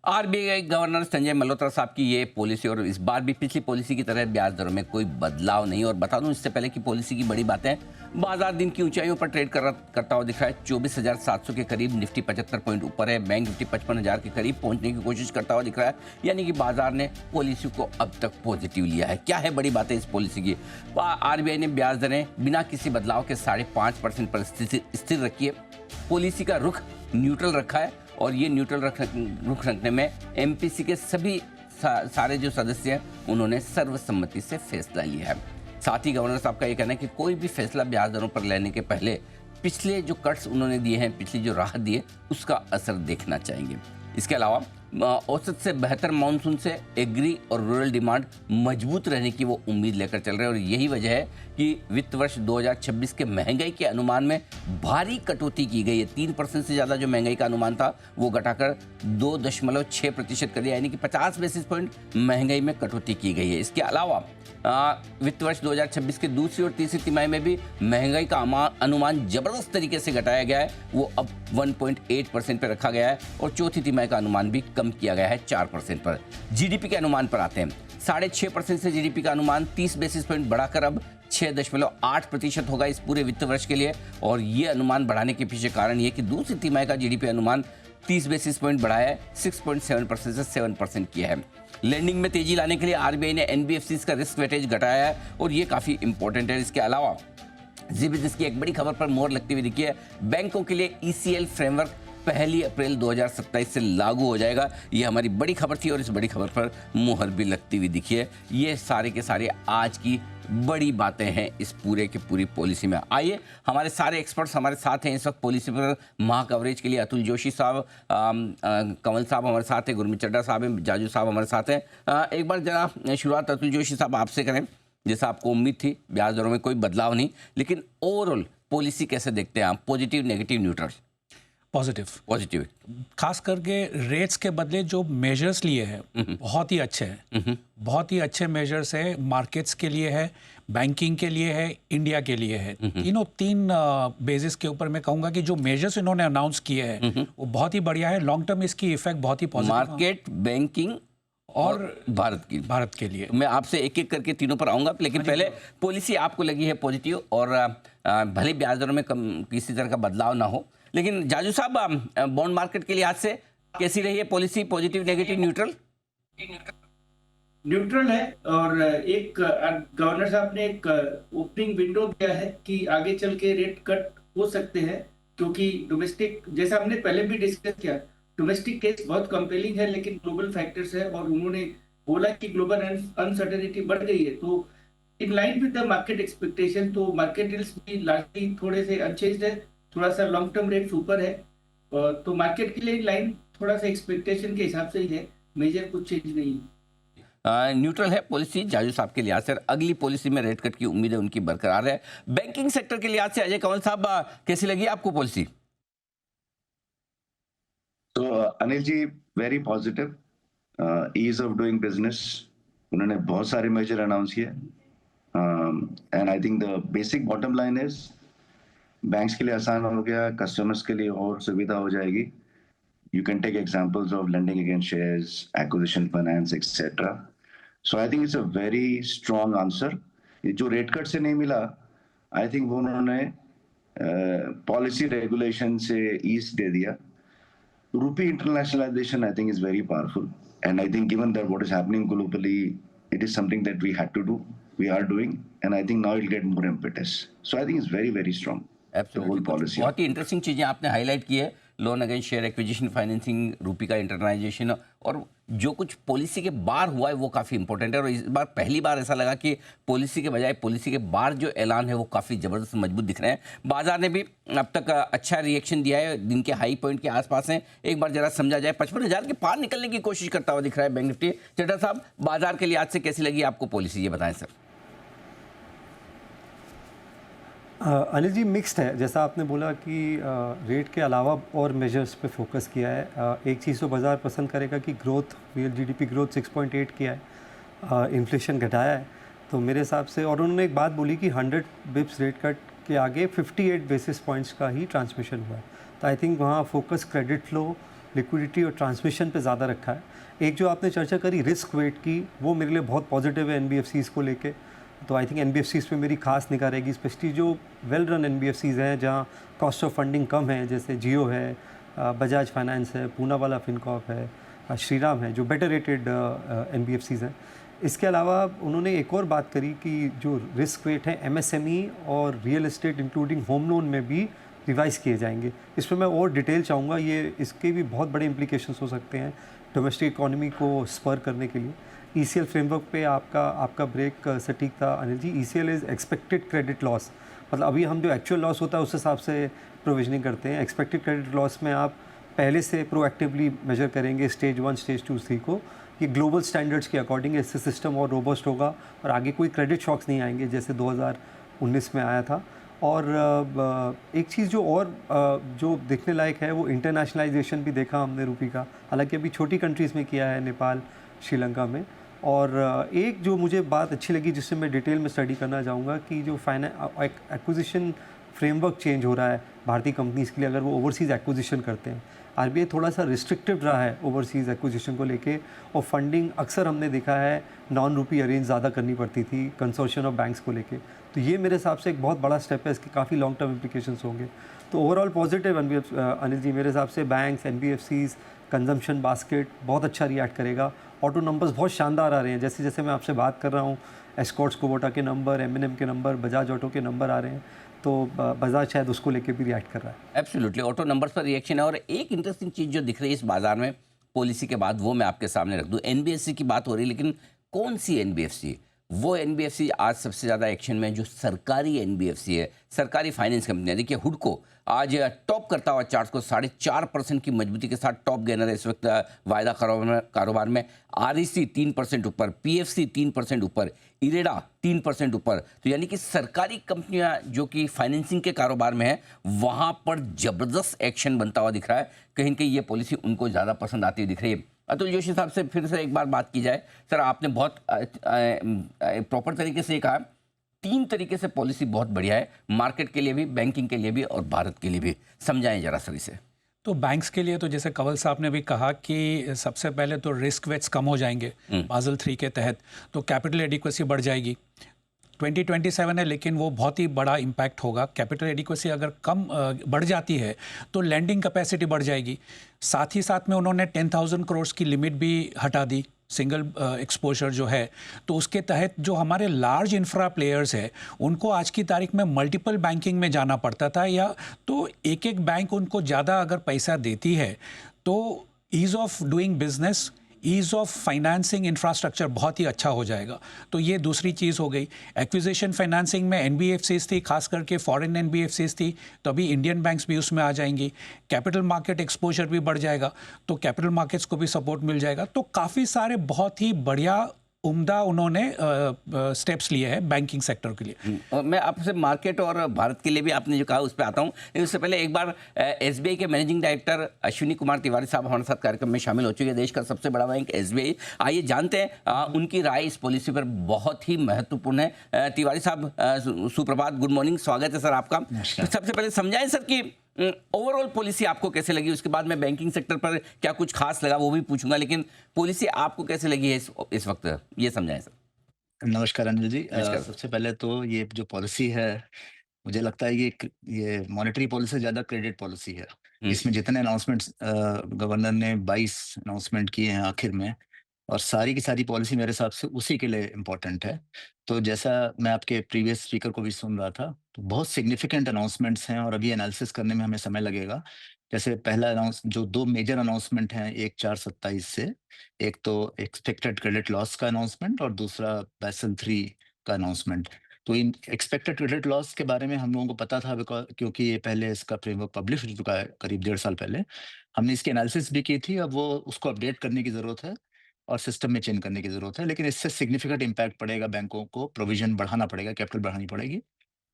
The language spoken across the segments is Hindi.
आरबीआई गवर्नर संजय मल्होत्रा साहब की ये पॉलिसी और इस बार भी पिछली पॉलिसी की तरह ब्याज दरों में कोई बदलाव नहीं। और बता दूं इससे पहले की पॉलिसी की बड़ी बातें, बाजार दिन की ऊंचाइयों पर ट्रेड करता हुआ दिख रहा है। 24,700 के करीब निफ्टी 75 पॉइंट ऊपर है। बैंक निफ्टी 55,000 के करीब पहुंचने की कोशिश करता हुआ दिख रहा है। यानी कि बाजार ने पॉलिसी को अब तक पॉजिटिव लिया है। क्या है बड़ी बातें इस पॉलिसी की? आरबीआई ने ब्याज दरें बिना किसी बदलाव के 5.5% पर स्थिर रखी है। पॉलिसी का रुख न्यूट्रल रखा है और ये न्यूट्रल रुख रखने में एमपीसी के सभी सारे जो सदस्य हैं उन्होंने सर्वसम्मति से फैसला लिया है। साथ ही गवर्नर साहब का ये कहना है कि कोई भी फैसला ब्याज दरों पर लेने के पहले पिछले जो कट्स उन्होंने दिए हैं, पिछली जो राहत दी है, उसका असर देखना चाहेंगे। इसके अलावा औसत से बेहतर मानसून से एग्री और रूरल डिमांड मजबूत रहने की वो उम्मीद लेकर चल रहे हैं। और यही वजह है कि वित्त वर्ष 2026 के महंगाई के अनुमान में भारी कटौती की गई है। 3% से ज़्यादा जो महंगाई का अनुमान था वो घटाकर 2.6% कर दिया, यानी कि 50 बेसिस पॉइंट महंगाई में कटौती की गई है। इसके अलावा वित्त वर्ष 2026 के दूसरी और तीसरी तिमाही में भी महंगाई का अनुमान जबरदस्त तरीके से घटाया गया है। वो अब 1.8% पर रखा गया है और चौथी तिमाही का अनुमान भी कम किया गया है 4% पर। जीडीपी के अनुमान पर आते हैं। 6.5% से जीडीपी का अनुमान 30 बेसिस पॉइंट बढ़ाकर अब 6.8% होगा इस पूरे वित्त वर्ष के लिए। और ये अनुमान बढ़ाने के पीछे कारण ये कि दूसरी तिमाही का जीडीपी अनुमान 30 बेसिस पॉइंट बढ़ाया है, 6.7% से 7% किया है। लेंडिंग में तेजी लाने के लिए आरबीआई ने एनबीएफसीज का रिस्क वेटेज घटाया है और ये काफ़ी इंपॉर्टेंट है। इसके अलावा जी बिजनेस की एक बड़ी खबर पर मोहर लगती हुई दिखी है। बैंकों के लिए ईसीएल फ्रेमवर्क 1 अप्रैल 2027 से लागू हो जाएगा। ये हमारी बड़ी खबर थी और इस बड़ी खबर पर मोहर भी लगती हुई दिखी है। ये सारे के सारे आज की बड़ी बातें हैं इस पूरे की पूरी पॉलिसी में। आइए, हमारे सारे एक्सपर्ट्स हमारे साथ हैं इस वक्त पॉलिसी पर महा कवरेज के लिए। अतुल जोशी साहब, कंवल साहब हमारे साथ हैं, गुरमीत चड्ढा साहब हैं, जाजू साहब हमारे साथ हैं। एक बार जरा शुरुआत अतुल जोशी साहब आपसे करें। जैसा आपको उम्मीद थी ब्याज दरों में कोई बदलाव नहीं, लेकिन ओवरऑल पॉलिसी कैसे देखते हैं आप? Positive, negative, neutral? पॉजिटिव। खास करके रेट्स के बदले जो मेजर्स लिए हैं बहुत ही अच्छे हैं। बहुत ही अच्छे मेजर्स है, मार्केट्स के लिए है, बैंकिंग के लिए है, इंडिया के लिए है। तीन बेसिस के ऊपर मैं कहूंगा कि जो मेजर्स इन्होंने अनाउंस किए हैं वो बहुत ही बढ़िया है। लॉन्ग टर्म इसकी इफेक्ट बहुत ही पॉजिटिव, मार्केट, बैंकिंग और भारत के लिए। मैं आपसे एक एक करके तीनों पर आऊंगा, लेकिन पहले पॉलिसी आपको लगी है पॉजिटिव और भले ब्याज दरों में किसी तरह का बदलाव ना हो, लेकिन जाजू साहब बॉन्ड मार्केट के लिहाज से कैसी रही है policy? Positive, negative, neutral? Neutral है। और एक गवर्नर साहब ने एक ओपनिंग विंडो दिया है कि आगे चल के रेट कट हो सकते हैं, क्योंकि डोमेस्टिक, जैसा हमने पहले भी डिस्कस किया, डोमेस्टिक केस बहुत कंपेलिंग है, लेकिन ग्लोबल फैक्टर्स है और उन्होंने बोला कि ग्लोबल अनसर्टेनिटी बढ़ गई है। तो in line with the market expectation, तो मार्केट यील्ड्स भी लार्जली थोड़े से अनचेंज्ड है, थोड़ा सा लॉन्ग टर्म रेट ऊपर है। तो मार्केट के लिए लाइन थोड़ा सा एक्सपेक्टेशन के हिसाब से ही है, मेजर कुछ चेंज नहीं है। न्यूट्रल है पॉलिसी जाजू साहब के लिहाज से। अगली पॉलिसी में रेट कट की उम्मीद है उनकी बरकरार है। बैंकिंग सेक्टर के लिहाज से अजय कंवल साहब कैसी लगी आपको पॉलिसी? तो Anil ji, very positive. Ease of doing business, उन्होंने बहुत सारे मेजर अनाउंस किए and I think the basic bottom line is banks के लिए आसान हो गया, कस्टमर्स के लिए और सुविधा हो जाएगी। You can take examples of lending against shares, acquisition finance etcetera. So I think it's a very strong answer. ये जो रेट कट से नहीं मिला, आई थिंक वो उन्होंने पॉलिसी रेगुलेशन से ईज दे दिया। Rupee internationalization, I think, is very powerful, and I think given that what is happening globally, it is something that we had to do, we are doing, and I think now it'll get more impetus. So I think it's very, very strong. The whole policy. बहुत ही इंटरेस्टिंग चीजें आपने हाईलाइट की है। Loan against share acquisition financing, रूपी का इंटरनाइजेशन और जो कुछ पॉलिसी के बाहर हुआ है वो काफ़ी इंपॉर्टेंट है। और इस बार पहली बार ऐसा लगा कि पॉलिसी के बजाय पॉलिसी के बाहर जो ऐलान है वो काफ़ी ज़बरदस्त मजबूत दिख रहे हैं। बाजार ने भी अब तक अच्छा रिएक्शन दिया है, दिन के हाई पॉइंट के आसपास हैं। एक बार जरा समझा जाए, 55,000 के पार निकलने की कोशिश करता हुआ दिख रहा है बैंक निफ्टी। चड्ढा साहब, बाजार के लिहाज से कैसी लगी आपको पॉलिसी, ये बताएं सर। अनिल जी, मिक्स्ड है। जैसा आपने बोला कि रेट के अलावा और मेजर्स पे फोकस किया है। एक चीज़ तो बाज़ार पसंद करेगा कि ग्रोथ, रियल जीडीपी ग्रोथ 6.8 किया है, इन्फ्लेशन घटाया है। तो मेरे हिसाब से, और उन्होंने एक बात बोली कि 100 बिप्स रेट कट के आगे 58 बेसिस पॉइंट्स का ही ट्रांसमिशन हुआ है। तो आई थिंक वहाँ फोकस क्रेडिट फ्लो लिक्विडिटी और ट्रांसमिशन पे ज़्यादा रखा है। एक जो आपने चर्चा करी रिस्क वेट की, वो मेरे लिए बहुत पॉजिटिव है एनबीएफसीज़ को लेके। तो आई थिंक एनबीएफसीज़ पे मेरी खास निगाह रहेगी, स्पेशली जो वेल रन एनबीएफसीज़ हैं जहाँ कॉस्ट ऑफ फंडिंग कम है, जैसे जियो है, बजाज फाइनेंस है, पूनावाला फिनकॉर्प है, श्रीराम है, जो बेटर रेटेड एनबीएफसीज़ हैं। इसके अलावा उन्होंने एक और बात करी कि जो रिस्क रेट है एमएसएमई और real estate including home loan में भी रिवाइज़ किए जाएंगे। इस पर मैं और डिटेल चाहूँगा, ये इसके भी बहुत बड़े इम्प्लीकेशंस हो सकते हैं डोमेस्टिक इकोनॉमी को स्पर करने के लिए। ईसीएल फ्रेमवर्क पे आपका ब्रेक सटीक था Anil ji. ECL is expected credit loss, मतलब अभी हम जो एक्चुअल लॉस होता है उस हिसाब से प्रोविजनिंग करते हैं। एक्सपेक्टेड क्रेडिट लॉस में आप पहले से प्रोएक्टिवली मेजर करेंगे स्टेज 1, स्टेज 2, 3 को। ये ग्लोबल स्टैंडर्ड्स के अकॉर्डिंग इससे सिस्टम और रोबस्ट होगा और आगे कोई क्रेडिट शॉक्स नहीं आएंगे जैसे 2019 में आया था। और एक चीज़ जो देखने लायक है वो इंटरनेशनलाइजेशन भी देखा हमने रुपये का, हालांकि अभी छोटी कंट्रीज़ में किया है, नेपाल, श्रीलंका में। और एक जो मुझे बात अच्छी लगी जिससे मैं डिटेल में स्टडी करना चाहूँगा कि जो एक्विजिशन फ्रेमवर्क चेंज हो रहा है भारतीय कंपनीज़ के लिए अगर वो ओवरसीज़ एक्विजिशन करते हैं। आरबीआई थोड़ा सा रिस्ट्रिक्टिव रहा है ओवरसीज़ एक्विजिशन को लेके, और फंडिंग अक्सर हमने देखा है नॉन रुपी अरेंज ज़्यादा करनी पड़ती थी कंसोर्शियम ऑफ बैंक्स को लेके। तो ये मेरे हिसाब से एक बहुत बड़ा स्टेप है, इसके काफ़ी लॉन्ग टर्म इम्प्लीकेशंस होंगे। तो ओवरऑल पॉजिटिव अनिल जी मेरे हिसाब से। बैंक्स, एनबीएफसीज़, कंजम्पशन बास्केट बहुत अच्छा रिएक्ट करेगा। ऑटो नंबर्स बहुत शानदार आ रहे हैं, जैसे जैसे मैं आपसे बात कर रहा हूँ एस्कॉर्ट्स कुबोटा के नंबर, एमएनएम के नंबर, बजाज ऑटो के नंबर आ रहे हैं। तो बजाज शायद उसको लेके भी रिएक्ट कर रहा है। एब्सोल्युटली ऑटो नंबर्स पर रिएक्शन है। और एक इंटरेस्टिंग चीज़ जो दिख रही है इस बाजार में पॉलिसी के बाद, वो मैं आपके सामने रख दूं। एनबीएफसी की बात हो रही है, लेकिन कौन सी एनबीएफसी? वो एनबीएफसी आज सबसे ज़्यादा एक्शन में जो सरकारी एनबीएफसी है, सरकारी फाइनेंस कंपनियां। देखिए हुडको आज टॉप करता हुआ चार्ट को 4.5% की मजबूती के साथ टॉप गेनर है इस वक्त वायदा कारोबार में। आरईसी 3% ऊपर, पीएफसी 3% ऊपर, इरेडा 3% ऊपर। तो यानी कि सरकारी कंपनियां जो कि फाइनेंसिंग के कारोबार में है, वहां पर जबरदस्त एक्शन बनता हुआ दिख रहा है। कहीं न कहीं ये पॉलिसी उनको ज़्यादा पसंद आती हुई दिख रही है। अतुल जोशी साहब से फिर से एक बार बात की जाए। सर, आपने बहुत प्रॉपर तरीके से कहा, 3 तरीके से पॉलिसी बहुत बढ़िया है, मार्केट के लिए भी, बैंकिंग के लिए भी और भारत के लिए भी। समझाएं जरा सर इसे। तो बैंक्स के लिए तो जैसे कंवल साहब ने भी कहा कि सबसे पहले तो रिस्क वेट्स कम हो जाएंगे बाज़ल 3 के तहत, तो कैपिटल एडिक्वेसी बढ़ जाएगी। 2027 है, लेकिन वो बहुत ही बड़ा इम्पैक्ट होगा। कैपिटल एडिक्वेसी अगर कम बढ़ जाती है तो लैंडिंग कैपेसिटी बढ़ जाएगी। साथ ही साथ में उन्होंने 10,000 करोड़ की लिमिट भी हटा दी, सिंगल एक्सपोजर जो है। तो उसके तहत जो हमारे लार्ज इंफ्रा प्लेयर्स है उनको आज की तारीख में मल्टीपल बैंकिंग में जाना पड़ता था, या तो एक एक बैंक उनको ज़्यादा अगर पैसा देती है तो ease of doing business, ease of financing infrastructure बहुत ही अच्छा हो जाएगा। तो ये दूसरी चीज़ हो गई। एक्विजिशन फाइनेंसिंग में एनबीएफसीज थी, खास करके फॉरेन एनबीएफसीज थी, तो अभी इंडियन बैंक्स भी उसमें आ जाएंगी। कैपिटल मार्केट एक्सपोजर भी बढ़ जाएगा, तो कैपिटल मार्केट्स को भी सपोर्ट मिल जाएगा। तो काफ़ी सारे बहुत ही बढ़िया उम्दा उन्होंने स्टेप्स लिए हैं बैंकिंग सेक्टर के लिए। और मैं आपसे मार्केट और भारत के लिए भी आपने जो कहा उस पर आता हूँ, लेकिन उससे पहले एक बार एसबीआई के मैनेजिंग डायरेक्टर अश्विनी कुमार तिवारी साहब हमारे साथ कार्यक्रम में शामिल हो चुके हैं। देश का सबसे बड़ा बैंक एसबीआई। आइए जानते हैं उनकी राय इस पॉलिसी पर, बहुत ही महत्वपूर्ण है। तिवारी साहब सुप्रभात, गुड मॉर्निंग, स्वागत है सर आपका। तो सबसे पहले समझाएं सर कि ओवरऑल पॉलिसी आपको कैसे लगी, उसके बाद मैं बैंकिंग सेक्टर पर क्या कुछ खास लगा वो भी पूछूंगा, लेकिन पॉलिसी आपको कैसे लगी है इस वक्त, ये समझाएं सर। नमस्कार अनिल जी। नमस्कार। सबसे पहले तो ये जो पॉलिसी है, मुझे लगता है ये मॉनेटरी पॉलिसी से ज़्यादा क्रेडिट पॉलिसी है। इसमें जितने अनाउंसमेंट्स गवर्नर ने 22 अनाउंसमेंट किए हैं आखिर में, और सारी की सारी पॉलिसी मेरे हिसाब से उसी के लिए इम्पोर्टेंट है। तो जैसा मैं आपके प्रीवियस स्पीकर को भी सुन रहा था, तो बहुत सिग्निफिकेंट अनाउंसमेंट्स हैं और अभी एनालिसिस करने में हमें समय लगेगा। जैसे पहला जो 2 मेजर अनाउंसमेंट हैं, एक 4/27 से, एक तो एक्सपेक्टेड क्रेडिट लॉस का अनाउंसमेंट और दूसरा बेसल 3 का अनाउंसमेंट। तो इन एक्सपेक्टेड क्रेडिट लॉस के बारे में हम लोगों को पता था, क्योंकि ये पहले इसका फ्रेमवर्क पब्लिश हो चुका है करीब 1.5 साल पहले। हमने इसकी एनालिसिस भी की थी, अब वो उसको अपडेट करने की ज़रूरत है और सिस्टम में चेंज करने की ज़रूरत है। लेकिन इससे सिग्निफिकेंट इम्पैक्ट पड़ेगा, बैंकों को प्रोविज़न बढ़ाना पड़ेगा, कैपिटल बढ़ानी पड़ेगी।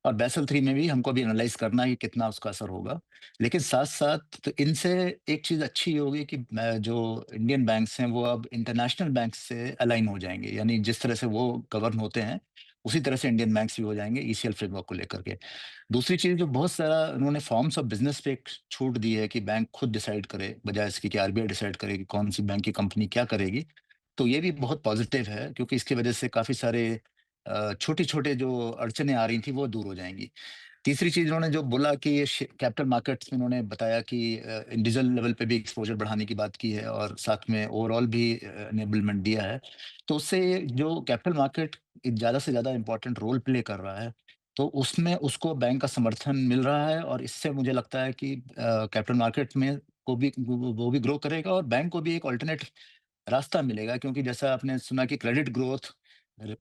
और बेसल 3 में भी हमको अभी एनालाइज़ करना है कि कितना उसका असर होगा। लेकिन साथ-साथ तो इनसे एक चीज़ अच्छी ये होगी कि जो इंडियन बैंक्स हैं वो अब इंटरनेशनल बैंक से अलाइन हो जाएँगे। यानी जिस तरह से वो गवर्न होते हैं, उसी तरह से इंडियन बैंक्स भी हो जाएंगे ईसीएल फ्रेमवर्क को लेकर के। दूसरी चीज जो बहुत सारा उन्होंने फॉर्म्स ऑफ बिजनेस पे एक छूट दी है कि बैंक खुद डिसाइड करे, बजाय इसके कि आरबीआई डिसाइड करे कि कौन सी बैंक की कंपनी क्या करेगी। तो ये भी बहुत पॉजिटिव है, क्योंकि इसकी वजह से काफी सारे छोटे छोटे जो अड़चने आ रही थी वो दूर हो जाएंगी। तीसरी चीज उन्होंने जो बोला कि ये कैपिटल मार्केट्स में उन्होंने बताया कि इंडिविजुअल लेवल पे भी एक्सपोजर बढ़ाने की बात की है, और साथ में ओवरऑल भी एनेबलमेंट दिया है। तो उससे जो कैपिटल मार्केट ज्यादा से ज्यादा इंपॉर्टेंट रोल प्ले कर रहा है, तो उसमें उसको बैंक का समर्थन मिल रहा है, और इससे मुझे लगता है कि कैपिटल मार्केट में को भी वो भी ग्रो करेगा, और बैंक को भी एक ऑल्टरनेट रास्ता मिलेगा। क्योंकि जैसा आपने सुना कि क्रेडिट ग्रोथ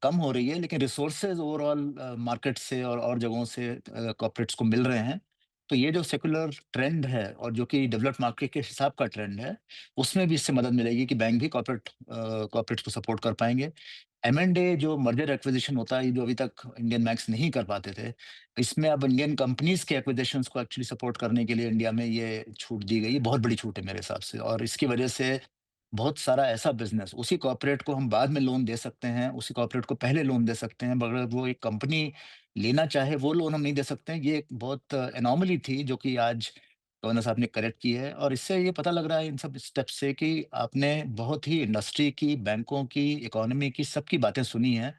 कम हो रही है, लेकिन रिसोर्सेज ओवरऑल मार्केट से और जगहों से कॉर्पोरेट्स को मिल रहे हैं। तो ये जो सेकुलर ट्रेंड है, और जो कि डेवलप्ड मार्केट के हिसाब का ट्रेंड है, उसमें भी इससे मदद मिलेगी कि बैंक भी कॉर्पोरेट्स को सपोर्ट कर पाएंगे। M&A जो मर्जर एक्विजिशन होता है, जो अभी तक इंडियन बैंक्स नहीं कर पाते थे, इसमें अब इंडियन कंपनीज के एक्विजिशंस को एक्चुअली सपोर्ट करने के लिए इंडिया में ये छूट दी गई है। बहुत बड़ी छूट है मेरे हिसाब से, और इसकी वजह से बहुत सारा ऐसा बिज़नेस, उसी कॉर्पोरेट को हम बाद में लोन दे सकते हैं, उसी कॉर्पोरेट को पहले लोन दे सकते हैं, मगर वो एक कंपनी लेना चाहे, वो लोन हम नहीं दे सकते हैं। ये एक बहुत एनॉमली थी, जो कि आज गवर्नर साहब ने करेक्ट की है, और इससे ये पता लग रहा है इन सब स्टेप्स से कि आपने बहुत ही इंडस्ट्री की, बैंकों की, इकोनॉमी की, सबकी बातें सुनी हैं,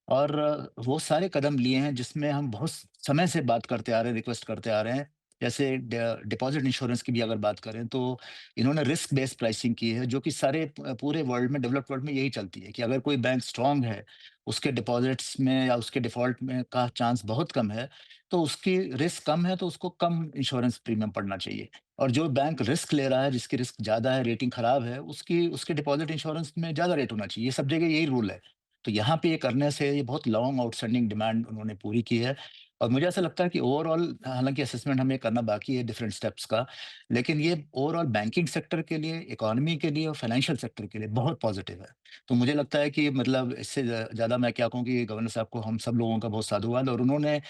और वो सारे कदम लिए हैं जिसमें हम बहुत समय से बात करते आ रहे हैं, रिक्वेस्ट करते आ रहे हैं। जैसे डिपॉजिट इंश्योरेंस की भी अगर बात करें, तो इन्होंने रिस्क बेस्ड प्राइसिंग की है, जो कि सारे पूरे वर्ल्ड में, डेवलप्ड वर्ल्ड में यही चलती है कि अगर कोई बैंक स्ट्रांग है, उसके डिपॉजिट्स में या उसके डिफॉल्ट में का चांस बहुत कम है, तो उसकी रिस्क कम है, तो उसको कम इंश्योरेंस प्रीमियम पड़ना चाहिए। और जो बैंक रिस्क ले रहा है, जिसकी रिस्क ज्यादा है, रेटिंग खराब है, उसकी उसके डिपॉजिट इंश्योरेंस में ज्यादा रेट होना चाहिए। ये सब जगह यही रूल है। तो यहाँ पे ये करने से ये बहुत लॉन्ग आउटस्टैंडिंग डिमांड उन्होंने पूरी की है। और मुझे ऐसा लगता है कि ओवरऑल, हालांकि असेसमेंट हमें करना बाकी है डिफरेंट स्टेप्स का, लेकिन ये ओवरऑल बैंकिंग सेक्टर के लिए, इकोनॉमी के लिए और फाइनेंशियल सेक्टर के लिए बहुत पॉजिटिव है। तो मुझे लगता है कि मतलब इससे ज़्यादा मैं क्या कहूँ कि गवर्नर साहब को हम सब लोगों का बहुत साधुवाद, और उन्होंने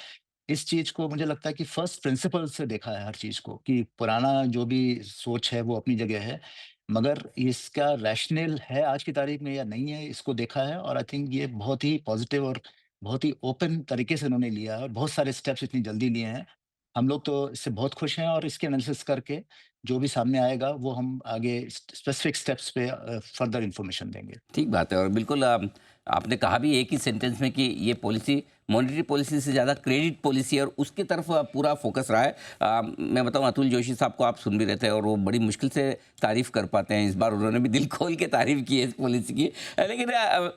इस चीज़ को, मुझे लगता है कि फर्स्ट प्रिंसिपल से देखा है हर चीज़ को, कि पुराना जो भी सोच है वो अपनी जगह है, मगर इसका रैशनल है आज की तारीख में या नहीं है, इसको देखा है। और आई थिंक ये बहुत ही पॉजिटिव और बहुत ही ओपन तरीके से उन्होंने लिया है, और बहुत सारे स्टेप्स इतनी जल्दी लिए हैं। हम लोग तो इससे बहुत खुश हैं, और इसके एनालिसिस करके जो भी सामने आएगा वो हम आगे स्पेसिफिक स्टेप्स पे फर्दर इंफॉर्मेशन देंगे। ठीक बात है और बिल्कुल आपने कहा भी एक ही सेंटेंस में कि ये पॉलिसी मॉनेटरी पॉलिसी से ज़्यादा क्रेडिट पॉलिसी है और उसकी तरफ पूरा फोकस रहा है। मैं बताऊं अतुल जोशी साहब को आप सुन भी रहे थे और वो बड़ी मुश्किल से तारीफ़ कर पाते हैं। इस बार उन्होंने भी दिल खोल के तारीफ़ की है इस पॉलिसी की। लेकिन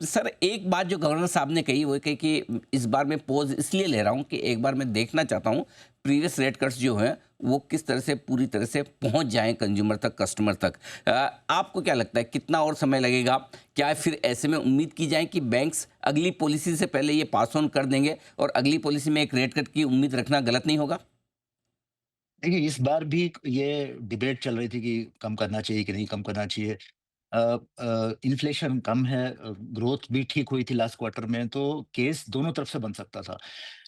सर एक बात जो गवर्नर साहब ने कही वो कही कि इस बार मैं पॉज इसलिए ले रहा हूँ कि एक बार मैं देखना चाहता हूँ प्रीवियस रेट कट्स जो हैं वो किस तरह से पूरी तरह से पहुंच जाएं कंज्यूमर तक, कस्टमर तक। आपको क्या लगता है कितना और समय लगेगा? क्या फिर ऐसे में उम्मीद की जाए कि बैंक्स अगली पॉलिसी से पहले ये पास ऑन कर देंगे और अगली पॉलिसी में एक रेट कट की उम्मीद रखना गलत नहीं होगा? देखिए, इस बार भी ये डिबेट चल रही थी कि कम करना चाहिए कि नहीं कम करना चाहिए। इन्फ्लेशन कम है, ग्रोथ भी ठीक हुई थी लास्ट क्वार्टर में, तो केस दोनों तरफ से बन सकता था।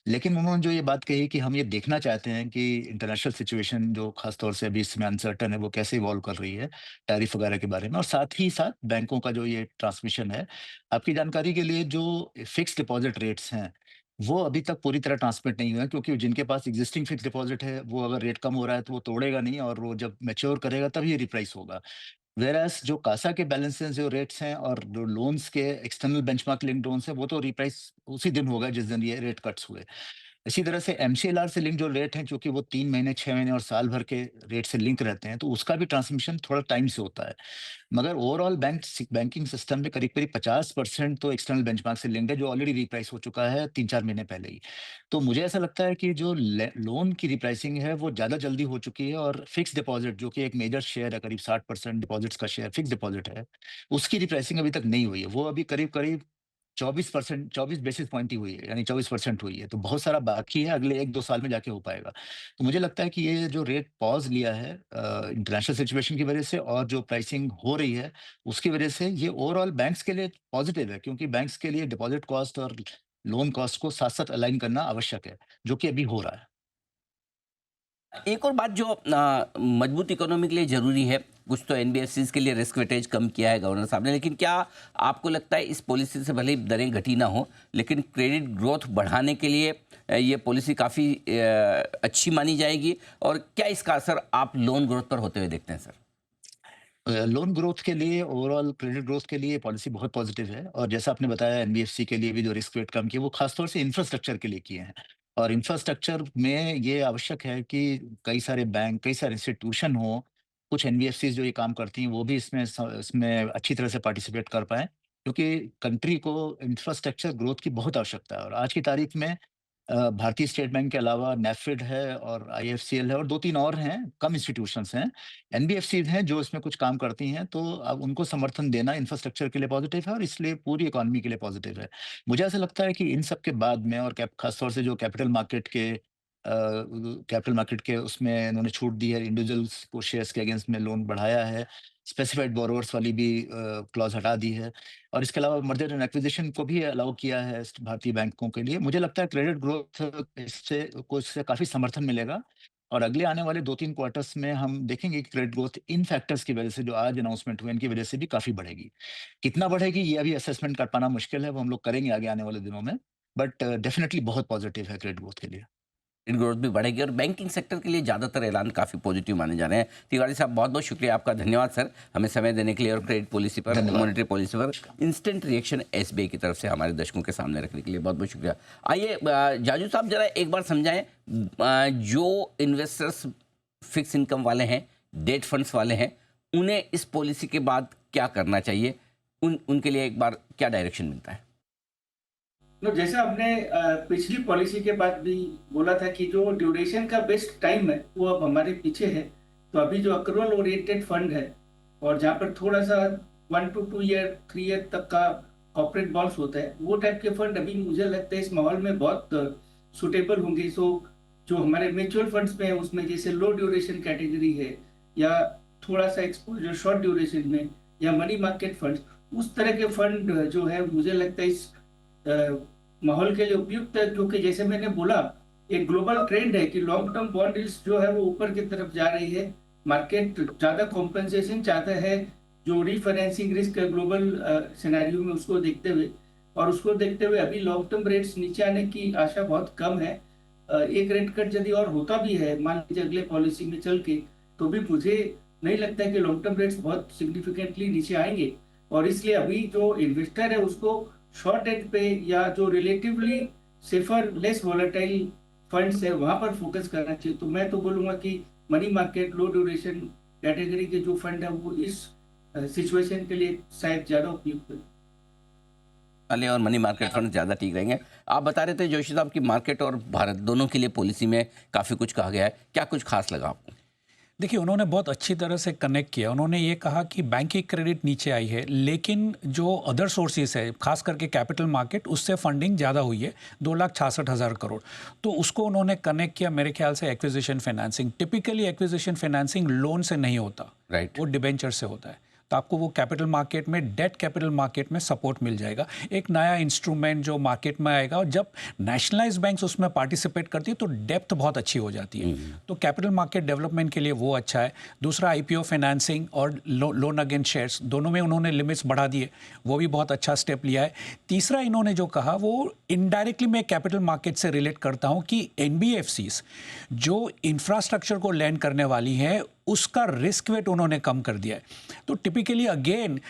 लेकिन उन्होंने जो ये बात कही कि हम ये देखना चाहते हैं कि इंटरनेशनल सिचुएशन जो खास तौर से अभी इसमें अनसर्टन है, वो कैसे इवॉल्व कर रही है टैरिफ वगैरह के बारे में, और साथ ही साथ बैंकों का जो ये ट्रांसमिशन है। आपकी जानकारी के लिए, जो फिक्स डिपॉजिट रेट्स हैं, वो अभी तक पूरी तरह ट्रांसमिट नहीं हुए हैं, क्योंकि जिनके पास एग्जिस्टिंग फिक्स डिपॉजिट है, वो अगर रेट कम हो रहा है तो वो तोड़ेगा नहीं, और वो जब मैच्योर करेगा तब ये रिप्राइस होगा। वेयरएज़ जो कासा के बैलेंसेस जो रेट्स हैं और जो लोन्स के एक्सटर्नल बेंचमार्क लिंक्ड लोन्स हैं, वो तो रिप्राइस उसी दिन होगा जिस दिन ये रेट कट्स हुए। इसी तरह से एमसीएलआर से लिंक जो रेट हैं, क्योंकि वो 3 महीने, 6 महीने और साल भर के रेट से लिंक रहते हैं, तो उसका भी ट्रांसमिशन थोड़ा टाइम से होता है। मगर ओवरऑल बैंकिंग सिस्टम में करीब-करीब 50% तो एक्सटर्नल बेंचमार्क से लिंक्ड है, जो ऑलरेडी रिप्राइस हो चुका है 3-4 महीने पहले ही। तो मुझे ऐसा लगता है कि जो लोन की रिप्राइसिंग है, वो ज़्यादा जल्दी हो चुकी है, और फिक्स डिपॉजिट जो कि एक मेजर शेयर है, करीब 60% डिपॉजिट्स का शेयर फिक्स डिपॉजिट है, उसकी रिप्राइसिंग अभी तक नहीं हुई है। वो अभी करीब-करीब 24%, 24 बेसिस पॉइंट ही हुई है, यानी 24% हुई है। तो बहुत सारा बाकी है, अगले 1-2 साल में जाके हो पाएगा। तो मुझे लगता है कि ये जो रेट पॉज़ लिया है इंटरनेशनल सिचुएशन की वजह से, और जो प्राइसिंग हो रही है उसकी वजह से, ये ओवरऑल बैंक्स के लिए पॉजिटिव है, क्योंकि बैंक्स के लिए डिपॉजिट कॉस्ट और लोन कॉस्ट को साथ-साथ अलाइन करना आवश्यक है, जो कि अभी हो रहा है। एक और बात जो मजबूत इकोनॉमी के लिए ज़रूरी है, कुछ तो एनबीएफसीज के लिए रिस्क वेटेज कम किया है गवर्नर साहब ने, लेकिन क्या आपको लगता है इस पॉलिसी से भले ही दरें घटी ना हो, लेकिन क्रेडिट ग्रोथ बढ़ाने के लिए ये पॉलिसी काफ़ी अच्छी मानी जाएगी? और क्या इसका असर आप लोन ग्रोथ पर होते हुए देखते हैं सर? लोन ग्रोथ के लिए, ओवरऑल क्रेडिट ग्रोथ के लिए पॉलिसी बहुत पॉजिटिव है। और जैसा आपने बताया, एनबीएफसी के लिए भी जो रिस्क वेट कम किए, वो खासतौर से इंफ्रास्ट्रक्चर के लिए किए हैं। और इंफ्रास्ट्रक्चर में ये आवश्यक है कि कई सारे बैंक, कई सारे इंस्टीट्यूशन हो, कुछ एनबीएफसी जो ये काम करती हैं वो भी इसमें अच्छी तरह से पार्टिसिपेट कर पाए, क्योंकि कंट्री को इंफ्रास्ट्रक्चर ग्रोथ की बहुत आवश्यकता है। और आज की तारीख में भारतीय स्टेट बैंक के अलावा नेफेड है और आईएफसीएल है और 2-3 और हैं, कम इंस्टीट्यूशंस हैं। एनबीएफसी हैं जो इसमें कुछ काम करती हैं, तो अब उनको समर्थन देना इंफ्रास्ट्रक्चर के लिए पॉजिटिव है और इसलिए पूरी इकोनॉमी के लिए पॉजिटिव है। मुझे ऐसा लगता है कि इन सब के बाद में, और खासतौर से जो कैपिटल मार्केट के उसमें इन्होंने छूट दी है, इंडिविजुअल्स को शेयर्स के अगेंस्ट में लोन बढ़ाया है, स्पेसिफाइड बोरोवर्स वाली भी क्लॉज हटा दी है, और इसके अलावा मर्जर एंड एक्विजिशन को भी अलाउ किया है भारतीय बैंकों के लिए। मुझे लगता है क्रेडिट ग्रोथ इससे काफी समर्थन मिलेगा, और अगले आने वाले 2-3 क्वार्टर्स में हम देखेंगे कि क्रेडिट ग्रोथ इन फैक्टर्स की वजह से, जो आज अनाउंसमेंट हुए, इनकी वजह से भी काफी बढ़ेगी। कितना बढ़ेगी ये अभी असेसमेंट कर पाना मुश्किल है, वो हम लोग करेंगे आगे आने वाले दिनों में, बट डेफिनेटली बहुत पॉजिटिव है क्रेडिट ग्रोथ के लिए। ग्रोथ भी बढ़ेगी और बैंकिंग सेक्टर के लिए ज़्यादातर ऐलान काफ़ी पॉजिटिव माने जा रहे हैं। तिवारी साहब, बहुत बहुत शुक्रिया आपका, धन्यवाद सर, हमें समय देने के लिए और क्रेडिट पॉलिसी पर, मॉनेटरी पॉलिसी पर इंस्टेंट रिएक्शन एसबीआई की तरफ से हमारे दर्शकों के सामने रखने के लिए बहुत बहुत शुक्रिया। आइए जाजू साहब, जरा एक बार समझाएं, जो इन्वेस्टर्स फिक्स इनकम वाले हैं, डेट फंड्स वाले हैं, उन्हें इस पॉलिसी के बाद क्या करना चाहिए? उनके लिए एक बार क्या डायरेक्शन मिलता है? जैसा आपने पिछली पॉलिसी के बाद भी बोला था कि जो ड्यूरेशन का बेस्ट टाइम है वो अब हमारे पीछे है, तो अभी जो अक्रूवल ओरिएंटेड फंड है और जहाँ पर थोड़ा सा 1 to 2 ईयर 3 ईयर तक का कॉर्पोरेट बॉन्ड्स होता है, वो टाइप के फंड अभी मुझे लगता है इस माहौल में बहुत सुटेबल होंगे। सो जो हमारे म्यूचुअल फंड्स में है उसमें जैसे लो ड्यूरेशन कैटेगरी है, या थोड़ा सा एक्सपोजर शॉर्ट ड्यूरेशन में, या मनी मार्केट फंड, उस तरह के फंड जो है मुझे लगता है इस माहौल के लिए उपयुक्त है। क्योंकि जैसे मैंने बोला, एक ग्लोबल ट्रेंड है कि लॉन्ग टर्म बॉन्ड यील्ड्स जो है वो ऊपर की तरफ जा रही है। मार्केट ज्यादा कॉम्पेंसेशन चाहता है जो रीफाइनेंसिंग रिस्क है ग्लोबल सिनेरियो में, उसको देखते हुए, और उसको देखते हुए अभी लॉन्ग टर्म रेट्स नीचे आने की आशा बहुत कम है। एक रेट कट यदि और होता भी है, मान लीजिए अगले पॉलिसी में चल के, तो भी मुझे नहीं लगता है कि लॉन्ग टर्म रेट्स बहुत सिग्निफिकेंटली नीचे आएंगे। और इसलिए अभी जो इन्वेस्टर है उसको शॉर्ट एंड पे, या जो relatively safer less volatile funds है वहां पर फोकस करना चाहिए। तो मैं तो बोलूंगा कि मनी मार्केट लो ड्यूरेशन कैटेगरी के जो फंड है वो इस सिचुएशन के लिए शायद ज्यादा उपयुक्त है। वाले और मनी मार्केट फंड ज़्यादा ठीक रहेंगे। आप बता रहे थे जोशी साहब कि मार्केट और भारत दोनों के लिए पॉलिसी में काफ़ी कुछ कहा गया है, क्या कुछ खास लगा आपको? देखिए, उन्होंने बहुत अच्छी तरह से कनेक्ट किया। उन्होंने ये कहा कि बैंक की क्रेडिट नीचे आई है, लेकिन जो अदर सोर्सेज है, खास करके कैपिटल मार्केट, उससे फंडिंग ज़्यादा हुई है, 2,66,000 करोड़। तो उसको उन्होंने कनेक्ट किया मेरे ख्याल से acquisition financing. Typically acquisition financing loan से नहीं होता, राइट, वो डिबेंचर से होता है। तो आपको वो कैपिटल मार्केट में, डेट कैपिटल मार्केट में सपोर्ट मिल जाएगा। एक नया इंस्ट्रूमेंट जो मार्केट में आएगा, और जब नेशनलाइज्ड बैंक्स उसमें पार्टिसिपेट करती है तो डेप्थ बहुत अच्छी हो जाती है। तो कैपिटल मार्केट डेवलपमेंट के लिए वो अच्छा है। दूसरा, आईपीओ फाइनेंसिंग और लोन अगेंस्ट शेयर्स, दोनों में उन्होंने लिमिट्स बढ़ा दिए, वो भी बहुत अच्छा स्टेप लिया है। तीसरा, इन्होंने जो कहा वो इनडायरेक्टली मैं कैपिटल मार्केट से रिलेट करता हूँ कि एनबीएफसीज जो इंफ्रास्ट्रक्चर को लैंड करने वाली हैं, उसका रिस्क वेट उन्होंने कम कर दिया है। तो टिपिकली अगेन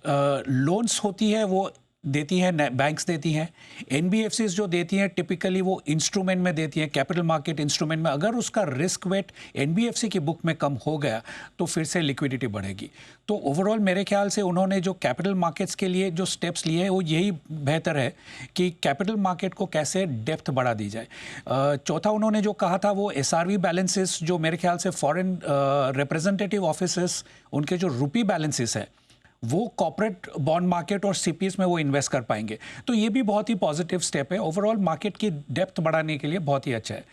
लोन्स होती है वो देती हैं, बैंक्स देती हैं। एनबीएफसीज जो देती हैं टिपिकली वो इंस्ट्रूमेंट में देती हैं, कैपिटल मार्केट इंस्ट्रूमेंट में। अगर उसका रिस्क वेट एनबीएफसी की बुक में कम हो गया तो फिर से लिक्विडिटी बढ़ेगी। तो ओवरऑल मेरे ख्याल से उन्होंने जो कैपिटल मार्केट्स के लिए जो स्टेप्स लिए हैं वो यही बेहतर है कि कैपिटल मार्केट को कैसे डेप्थ बढ़ा दी जाए। चौथा, उन्होंने जो कहा था वो एसआरवी बैलेंसेस, जो मेरे ख्याल से फॉरेन रिप्रेजेंटेटिव ऑफिसेस, उनके जो रुपी बैलेंसेस है वो कॉर्पोरेट बॉन्ड मार्केट और सीपीएस में वो इन्वेस्ट कर पाएंगे। तो ये भी बहुत ही पॉजिटिव स्टेप है, ओवरऑल मार्केट की डेप्थ बढ़ाने के लिए बहुत ही अच्छा है।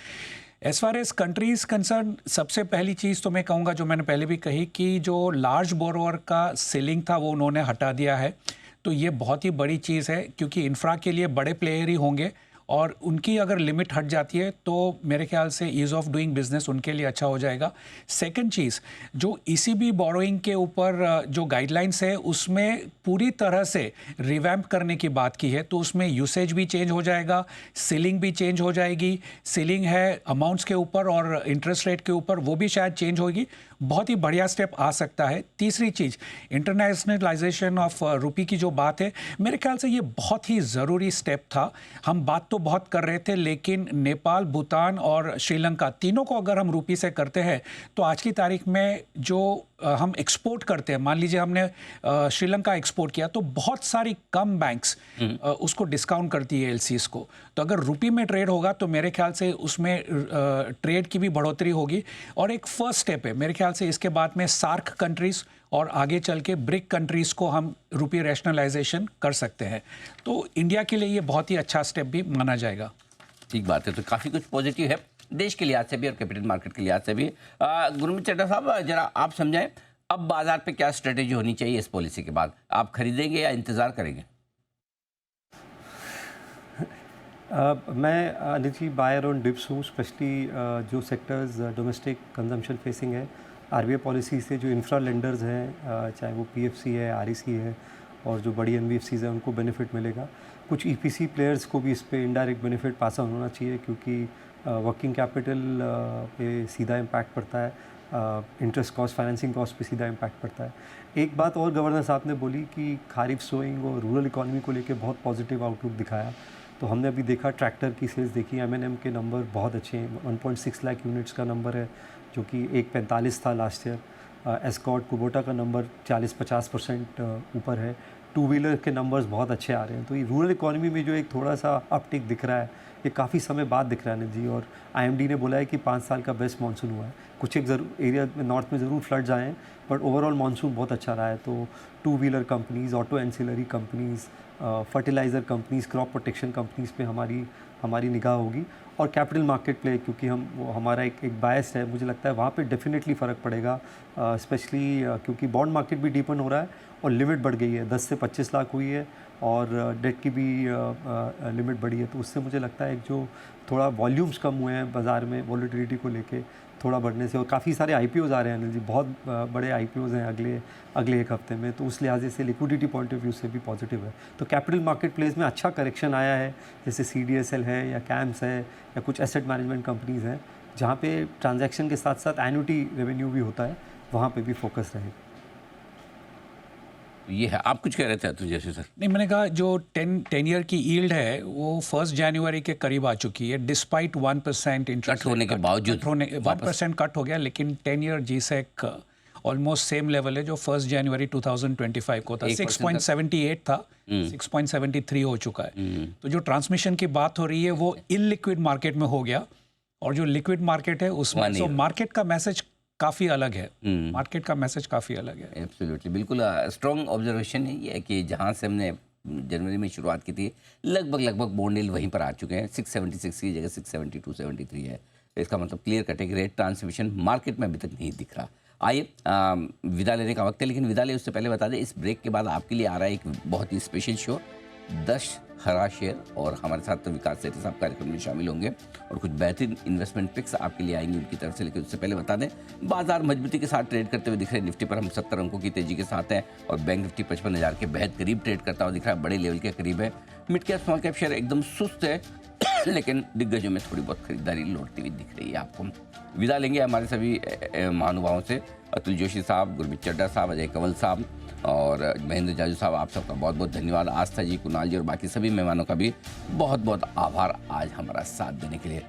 As far as countries concern, सबसे पहली चीज़ तो मैं कहूँगा, जो मैंने पहले भी कही, कि जो लार्ज बोरोवर का सीलिंग था वो उन्होंने हटा दिया है। तो ये बहुत ही बड़ी चीज़ है, क्योंकि इंफ्रा के लिए बड़े प्लेयर ही होंगे और उनकी अगर लिमिट हट जाती है तो मेरे ख्याल से ईज़ ऑफ डूइंग बिजनेस उनके लिए अच्छा हो जाएगा। सेकंड चीज़, जो ईसीबी बोरोइंग के ऊपर जो गाइडलाइंस है उसमें पूरी तरह से रिवैम्प करने की बात की है, तो उसमें यूसेज भी चेंज हो जाएगा, सीलिंग भी चेंज हो जाएगी। सीलिंग है अमाउंट्स के ऊपर और इंटरेस्ट रेट के ऊपर, वो भी शायद चेंज होगी। बहुत ही बढ़िया स्टेप आ सकता है। तीसरी चीज़, इंटरनेशनलाइजेशन ऑफ रुपी की जो बात है, मेरे ख्याल से ये बहुत ही ज़रूरी स्टेप था। हम बात तो बहुत कर रहे थे, लेकिन नेपाल, भूटान और श्रीलंका तीनों को अगर हम रुपी से करते हैं तो आज की तारीख में जो हम एक्सपोर्ट करते हैं, मान लीजिए हमने श्रीलंका एक्सपोर्ट किया तो बहुत सारी कम बैंक्स उसको डिस्काउंट करती है एलसीज को। तो अगर रुपी में ट्रेड होगा तो मेरे ख्याल से उसमें ट्रेड की भी बढ़ोतरी होगी और एक फर्स्ट स्टेप है मेरे ख्याल से। इसके बाद में सार्क कंट्रीज़ और आगे चल के ब्रिक कंट्रीज़ को हम रुपी रैशनलाइजेशन कर सकते हैं। तो इंडिया के लिए ये बहुत ही अच्छा स्टेप भी माना जाएगा। ठीक बात है, तो काफ़ी कुछ पॉजिटिव है देश के लिहाज से भी और कैपिटल मार्केट के लिहाज से भी। गुरमीत चड्ढा साहब, जरा आप समझाएं अब बाजार पे क्या स्ट्रेटेजी होनी चाहिए इस पॉलिसी के बाद? आप खरीदेंगे या इंतज़ार करेंगे? मैं Anil ji buyer on dips हूँ, स्पेशली जो सेक्टर्स डोमेस्टिक कंजम्पशन फेसिंग है। आरबीआई पॉलिसी से जो इंफ्रा लेंडर्स हैं, चाहे वो पीएफसी है, आरईसी है और जो बड़ी एनबीएफसीज हैं, उनको बेनिफिट मिलेगा। कुछ ईपीसी प्लेयर्स को भी इस पे इनडायरेक्ट बेनिफिट पास ऑन होना चाहिए, क्योंकि वर्किंग कैपिटल पे सीधा इम्पैक्ट पड़ता है, इंटरेस्ट कॉस्ट, फाइनेंसिंग कॉस्ट पे सीधा इम्पैक्ट पड़ता है। एक बात और गवर्नर साहब ने बोली कि खारिफ सोइंग और रूरल इकॉनमी को लेके बहुत पॉजिटिव आउटलुक दिखाया। तो हमने अभी देखा ट्रैक्टर की सेल्स देखी, एमएनएम के नंबर बहुत अच्छे हैं। 1.6 लाख यूनिट्स का नंबर है, जो कि 1.45 था लास्ट ईयर। एस्कॉर्ट कुबोटा का नंबर 40-50% ऊपर है। टू व्हीलर के नंबर्स बहुत अच्छे आ रहे हैं। तो ये रूरल इकॉनमी में जो एक थोड़ा सा अपटिक दिख रहा है, ये काफ़ी समय बाद दिख रहा है अनिल जी। और आईएमडी ने बोला है कि 5 साल का बेस्ट मानसून हुआ है। कुछ एक एरिया में नॉर्थ में ज़रूर फ्लड्स आए हैं, बट ओवरऑल मानसून बहुत अच्छा रहा है। तो two wheeler companies, auto ancillary companies, fertiliser companies, crop protection companies पे हमारी निगाह होगी। और कैपिटल मार्केट प्ले, क्योंकि हमारा एक बायस है, मुझे लगता है वहाँ पे डेफिनेटली फ़र्क पड़ेगा। स्पेशली क्योंकि बॉन्ड मार्केट भी डीपन हो रहा है और लिमिट बढ़ गई है, 10 से 25 लाख हुई है और डेट की भी लिमिट बढ़ी है। तो उससे मुझे लगता है जो थोड़ा वॉल्यूम्स कम हुए हैं बाज़ार में वॉलेटिलिटी को लेके थोड़ा बढ़ने से, और काफ़ी सारे आईपीओज़ आ रहे हैं अनिल जी, बहुत बड़े आईपीओज़ हैं अगले एक हफ्ते में। तो उस लिहाज से लिक्विडिटी पॉइंट ऑफ व्यू से भी पॉजिटिव है। तो कैपिटल मार्केट प्लेस में अच्छा करेक्शन आया है, जैसे सीडीएसएल है या कैम्स है या कुछ एसेट मैनेजमेंट कंपनीज़ हैं, जहाँ पे ट्रांजैक्शन के साथ साथ एन्युटी रेवेन्यू भी होता है, वहाँ पे भी फोकस रहेगा। ये है, आप कुछ कह रहे थे अतुल जैसे सर? नहीं, मैंने कहा जो 10 ईयर की यील्ड है वो 1 जनवरी के करीब आ चुकी है, डिस्पाइट 1% इंटरेस्ट कट होने के बावजूद 1% कट हो गया, लेकिन 10 year G-sec almost same level है जो 1 जनवरी 2025 को था। 6.78 था, 6.73 हो चुका है। तो जो ट्रांसमिशन की बात हो रही है वो इलिक्विड मार्केट में हो गया, और जो लिक्विड मार्केट है उसमें तो मार्केट का मैसेज काफ़ी अलग है। मार्केट का मैसेज काफ़ी अलग है। एब्सोल्युटली, बिल्कुल स्ट्रॉन्ग ऑब्जर्वेशन है ये कि जहाँ से हमने जनवरी में शुरुआत की थी लगभग बॉन्ड यील्ड वहीं पर आ चुके हैं। 676 की जगह 672, 73 है। इसका मतलब क्लियर कट है कि रेट ट्रांसमिशन मार्केट में अभी तक नहीं दिख रहा। आइए विदा लेने का वक्त है, लेकिन विदा ले उससे पहले बता दें इस ब्रेक के बाद आपके लिए आ रहा है एक बहुत ही स्पेशल शो 10 हरा शेयर, और हमारे साथ तो विकास सेठी साहब कार्यक्रम में शामिल होंगे और कुछ बेहतरीन इन्वेस्टमेंट पिक्स आपके लिए आएंगी उनकी तरफ से। लेकिन उससे पहले बता दें बाजार मजबूती के साथ ट्रेड करते हुए दिख रहे। निफ्टी पर हम 70 अंकों की तेजी के साथ हैं और बैंक निफ्टी 55,000 के बेहद करीब ट्रेड करता हुआ दिख रहा है, बड़े लेवल के करीब है। Mid cap small cap share एकदम सुस्त है लेकिन दिग्गजों में थोड़ी बहुत खरीदारी लौटती हुई दिख रही है आपको। विदा लेंगे हमारे सभी महानुभावों से, अतुल जोशी साहब, गुरमीत चड्ढा साहब, अजय कंवल साहब और महेंद्र जाजू साहब, आप सबका बहुत बहुत धन्यवाद। आस्था जी, कुणाल जी और बाकी सभी मेहमानों का भी बहुत बहुत आभार आज हमारा साथ देने के लिए।